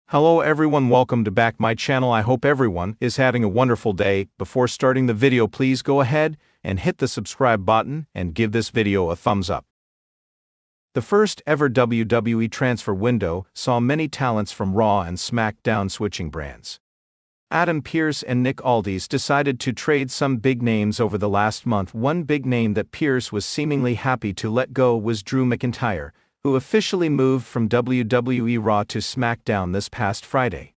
Hello everyone, welcome to back my channel. I hope everyone is having a wonderful day. Before starting the video, please go ahead and hit the subscribe button and give this video a thumbs up. The first ever WWE transfer window saw many talents from Raw and SmackDown switching brands. Adam Pearce and Nick Aldis decided to trade some big names over the last month. One big name that Pearce was seemingly happy to let go was Drew McIntyre, who officially moved from WWE Raw to SmackDown this past Friday.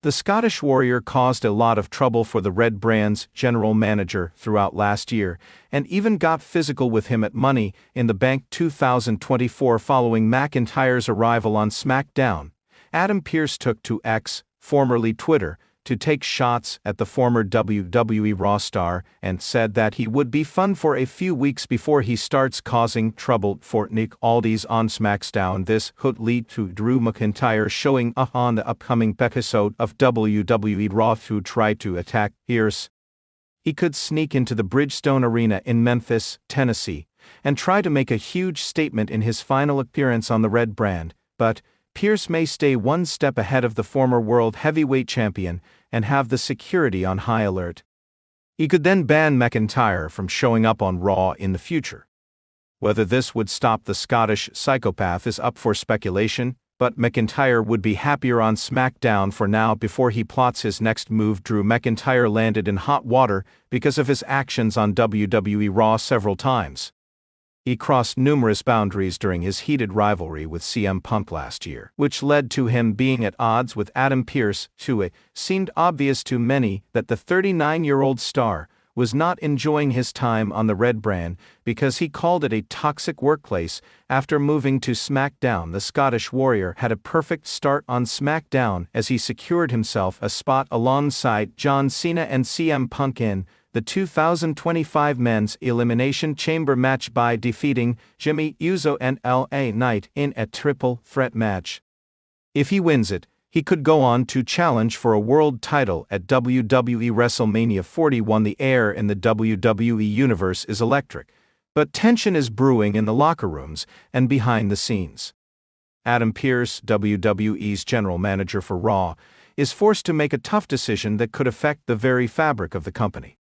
The Scottish Warrior caused a lot of trouble for the Red Brand's general manager throughout last year, and even got physical with him at Money in the Bank 2024 following McIntyre's arrival on SmackDown. Adam Pearce took to X, formerly Twitter, to take shots at the former WWE Raw star and said that he would be fun for a few weeks before he starts causing trouble for Nick Aldis on SmackDown. This could lead to Drew McIntyre showing up on the upcoming episode of WWE Raw to try to attack Pearce. He could sneak into the Bridgestone Arena in Memphis, Tennessee, and try to make a huge statement in his final appearance on the Red Brand, but Pearce may stay one step ahead of the former World Heavyweight Champion and have the security on high alert. He could then ban McIntyre from showing up on Raw in the future. Whether this would stop the Scottish psychopath is up for speculation, but McIntyre would be happier on SmackDown for now before he plots his next move. Drew McIntyre landed in hot water because of his actions on WWE Raw several times. He crossed numerous boundaries during his heated rivalry with CM Punk last year, which led to him being at odds with Adam Pearce. It seemed obvious to many that the 39-year-old star was not enjoying his time on the Red Brand because he called it a toxic workplace. After moving to SmackDown, the Scottish Warrior had a perfect start on SmackDown as he secured himself a spot alongside John Cena and CM Punk in the 2025 Men's Elimination Chamber match by defeating Jimmy Uso and LA Knight in a triple threat match. If he wins it, he could go on to challenge for a world title at WWE WrestleMania 41. The air in the WWE universe is electric, but tension is brewing in the locker rooms and behind the scenes. Adam Pearce, WWE's general manager for Raw, is forced to make a tough decision that could affect the very fabric of the company.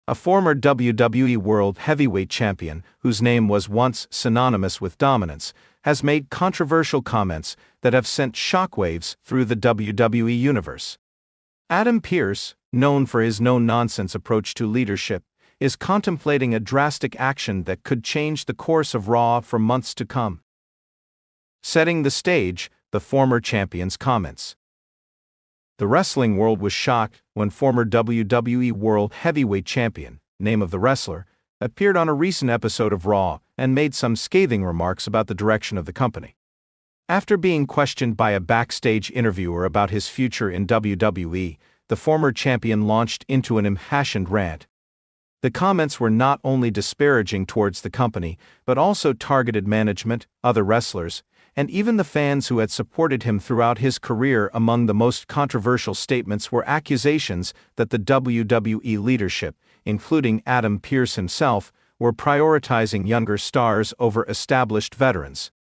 A former WWE World Heavyweight Champion, whose name was once synonymous with dominance, has made controversial comments that have sent shockwaves through the WWE universe. Adam Pearce, known for his no-nonsense approach to leadership, is contemplating a drastic action that could change the course of Raw for months to come. Setting the stage, the former champion's comments. The wrestling world was shocked when former WWE World Heavyweight Champion, name of the wrestler, appeared on a recent episode of Raw and made some scathing remarks about the direction of the company. After being questioned by a backstage interviewer about his future in WWE, the former champion launched into an impassioned rant. The comments were not only disparaging towards the company, but also targeted management, other wrestlers, and even the fans who had supported him throughout his career. Among the most controversial statements were accusations that the WWE leadership, including Adam Pearce himself, were prioritizing younger stars over established veterans.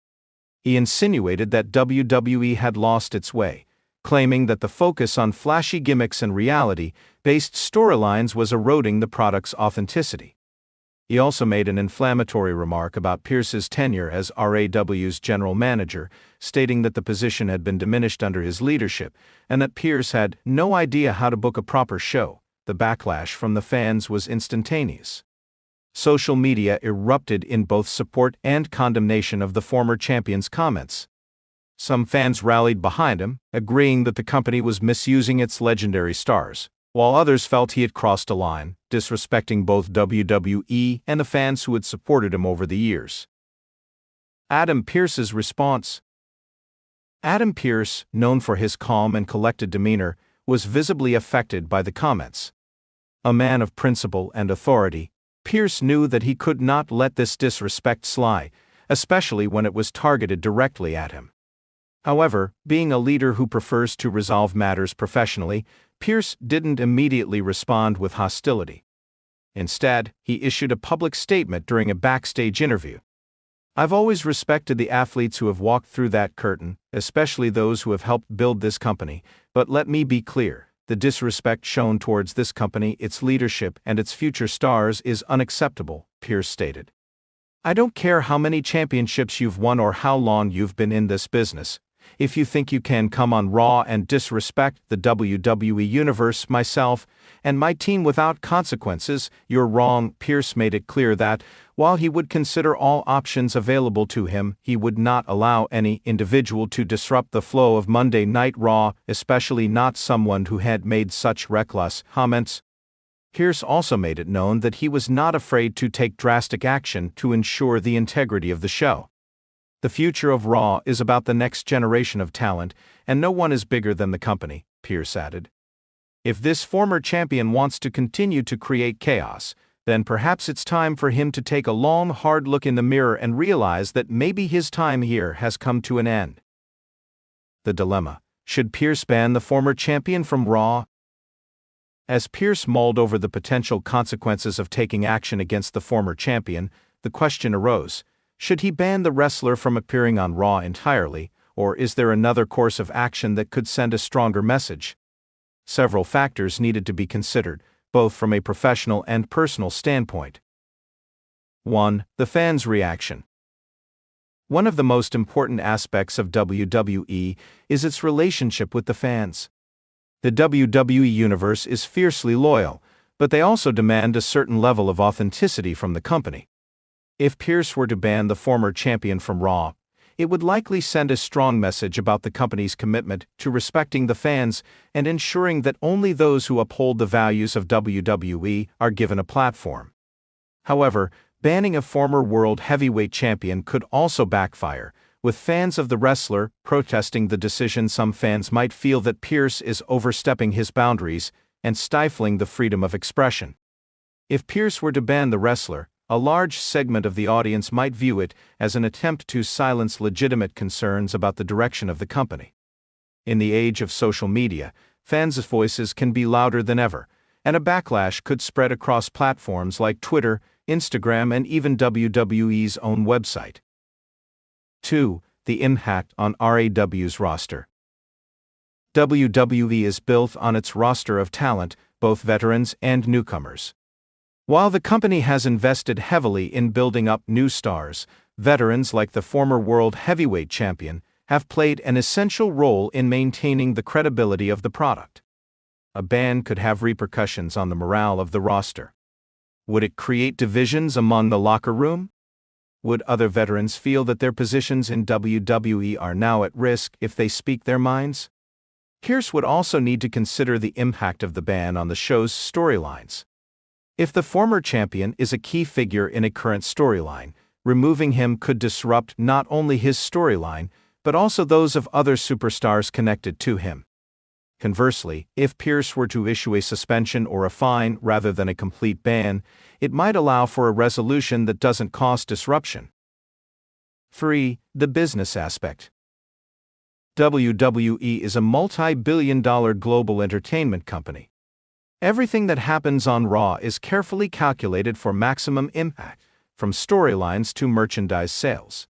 He insinuated that WWE had lost its way, claiming that the focus on flashy gimmicks and reality-based storylines was eroding the product's authenticity. He also made an inflammatory remark about Pearce's tenure as RAW's general manager, stating that the position had been diminished under his leadership, and that Pearce had no idea how to book a proper show. The backlash from the fans was instantaneous. Social media erupted in both support and condemnation of the former champion's comments. Some fans rallied behind him, agreeing that the company was misusing its legendary stars, while others felt he had crossed a line, disrespecting both WWE and the fans who had supported him over the years. Adam Pearce's response. Adam Pearce, known for his calm and collected demeanor, was visibly affected by the comments. A man of principle and authority, Pearce knew that he could not let this disrespect slide, especially when it was targeted directly at him. However, being a leader who prefers to resolve matters professionally, Pearce didn't immediately respond with hostility. Instead, he issued a public statement during a backstage interview. I've always respected the athletes who have walked through that curtain, especially those who have helped build this company, but let me be clear. The disrespect shown towards this company, its leadership, and its future stars is unacceptable, Pearce stated. I don't care how many championships you've won or how long you've been in this business. If you think you can come on Raw and disrespect the WWE Universe, myself, and my team without consequences, you're wrong. Pearce made it clear that, while he would consider all options available to him, he would not allow any individual to disrupt the flow of Monday Night Raw, especially not someone who had made such reckless comments. Pearce also made it known that he was not afraid to take drastic action to ensure the integrity of the show. The future of Raw is about the next generation of talent, and no one is bigger than the company, Pearce added. If this former champion wants to continue to create chaos, then perhaps it's time for him to take a long, hard look in the mirror and realize that maybe his time here has come to an end. The dilemma: should Pearce ban the former champion from Raw? As Pearce mulled over the potential consequences of taking action against the former champion, the question arose: should he ban the wrestler from appearing on Raw entirely, or is there another course of action that could send a stronger message? Several factors needed to be considered, both from a professional and personal standpoint. 1. The fans' reaction. One of the most important aspects of WWE is its relationship with the fans. The WWE Universe is fiercely loyal, but they also demand a certain level of authenticity from the company. If Pearce were to ban the former champion from Raw, it would likely send a strong message about the company's commitment to respecting the fans and ensuring that only those who uphold the values of WWE are given a platform. However, banning a former world heavyweight champion could also backfire, with fans of the wrestler protesting the decision. Some fans might feel that Pearce is overstepping his boundaries and stifling the freedom of expression. If Pearce were to ban the wrestler, a large segment of the audience might view it as an attempt to silence legitimate concerns about the direction of the company. In the age of social media, fans' voices can be louder than ever, and a backlash could spread across platforms like Twitter, Instagram, and even WWE's own website. 2. The impact on RAW's roster. WWE is built on its roster of talent, both veterans and newcomers. While the company has invested heavily in building up new stars, veterans like the former world heavyweight champion have played an essential role in maintaining the credibility of the product. A ban could have repercussions on the morale of the roster. Would it create divisions among the locker room? Would other veterans feel that their positions in WWE are now at risk if they speak their minds? Pearce would also need to consider the impact of the ban on the show's storylines. If the former champion is a key figure in a current storyline, removing him could disrupt not only his storyline, but also those of other superstars connected to him. Conversely, if Pearce were to issue a suspension or a fine rather than a complete ban, it might allow for a resolution that doesn't cause disruption. 3. The business aspect. WWE is a multi-billion-dollar global entertainment company. Everything that happens on Raw is carefully calculated for maximum impact, from storylines to merchandise sales.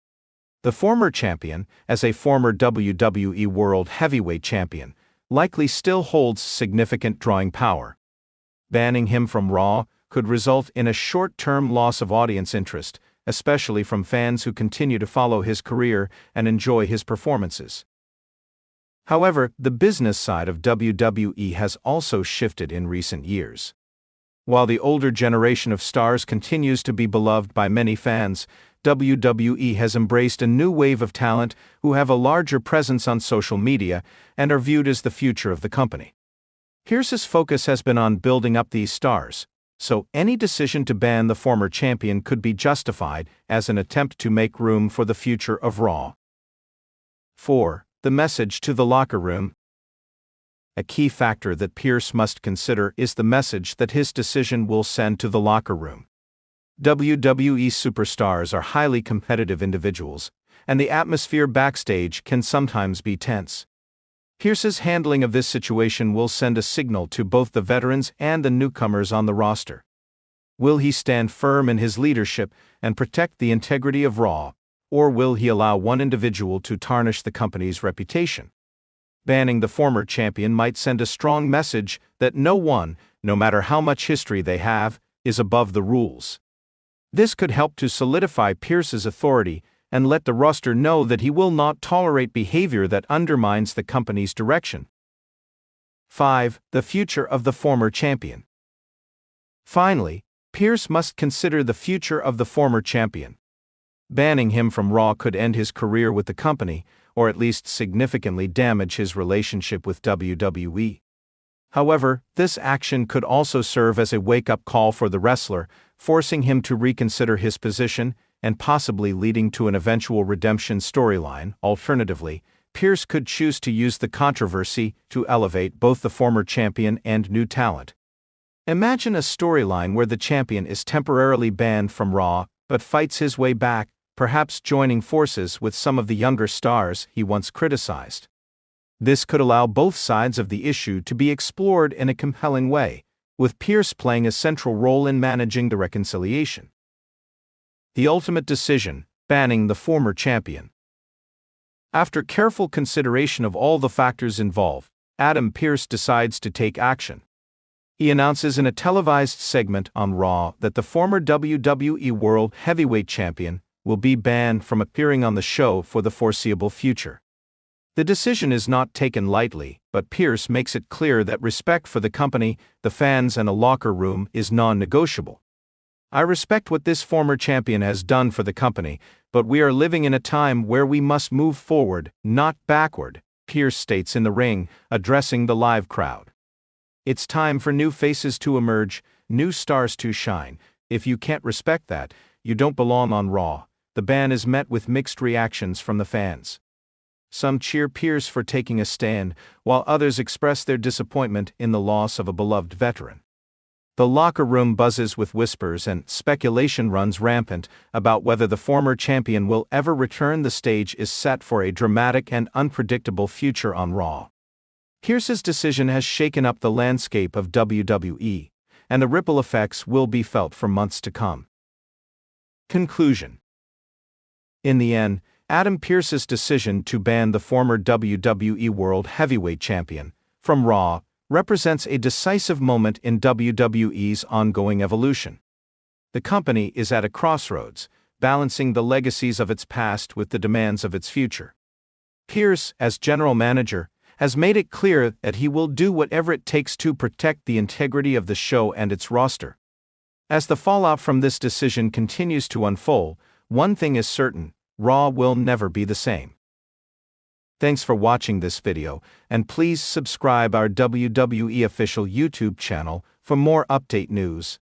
The former champion, as a former WWE World Heavyweight Champion, likely still holds significant drawing power. Banning him from Raw could result in a short-term loss of audience interest, especially from fans who continue to follow his career and enjoy his performances. However, the business side of WWE has also shifted in recent years. While the older generation of stars continues to be beloved by many fans, WWE has embraced a new wave of talent who have a larger presence on social media and are viewed as the future of the company. Pearce's focus has been on building up these stars, so any decision to ban the former champion could be justified as an attempt to make room for the future of Raw. 4. The message to the locker room. A key factor that Pearce must consider is the message that his decision will send to the locker room. WWE superstars are highly competitive individuals, and the atmosphere backstage can sometimes be tense. Pearce's handling of this situation will send a signal to both the veterans and the newcomers on the roster. Will he stand firm in his leadership and protect the integrity of Raw, or will he allow one individual to tarnish the company's reputation? Banning the former champion might send a strong message that no one, no matter how much history they have, is above the rules. This could help to solidify Pearce's authority and let the roster know that he will not tolerate behavior that undermines the company's direction. 5. The future of the former champion. Finally, Pearce must consider the future of the former champion. Banning him from Raw could end his career with the company, or at least significantly damage his relationship with WWE. However, this action could also serve as a wake-up call for the wrestler, forcing him to reconsider his position and possibly leading to an eventual redemption storyline. Alternatively, Pearce could choose to use the controversy to elevate both the former champion and new talent. Imagine a storyline where the champion is temporarily banned from Raw but fights his way back, perhaps joining forces with some of the younger stars he once criticized. This could allow both sides of the issue to be explored in a compelling way, with Pearce playing a central role in managing the reconciliation. The ultimate decision: banning the former champion. After careful consideration of all the factors involved, Adam Pearce decides to take action. He announces in a televised segment on Raw that the former WWE World Heavyweight Champion will be banned from appearing on the show for the foreseeable future. The decision is not taken lightly, but Pearce makes it clear that respect for the company, the fans, and a locker room is non-negotiable. "I respect what this former champion has done for the company, but we are living in a time where we must move forward, not backward," Pearce states in the ring, addressing the live crowd. "It's time for new faces to emerge, new stars to shine. If you can't respect that, you don't belong on Raw." The ban is met with mixed reactions from the fans. Some cheer Pearce for taking a stand, while others express their disappointment in the loss of a beloved veteran. The locker room buzzes with whispers and speculation runs rampant about whether the former champion will ever return. The stage is set for a dramatic and unpredictable future on Raw. Pearce's decision has shaken up the landscape of WWE, and the ripple effects will be felt for months to come. Conclusion. In the end, Adam Pearce's decision to ban the former WWE World Heavyweight Champion from Raw represents a decisive moment in WWE's ongoing evolution. The company is at a crossroads, balancing the legacies of its past with the demands of its future. Pearce, as general manager, has made it clear that he will do whatever it takes to protect the integrity of the show and its roster. As the fallout from this decision continues to unfold, one thing is certain: Raw will never be the same. Thanks for watching this video, and please subscribe our WWE official YouTube channel for more update news.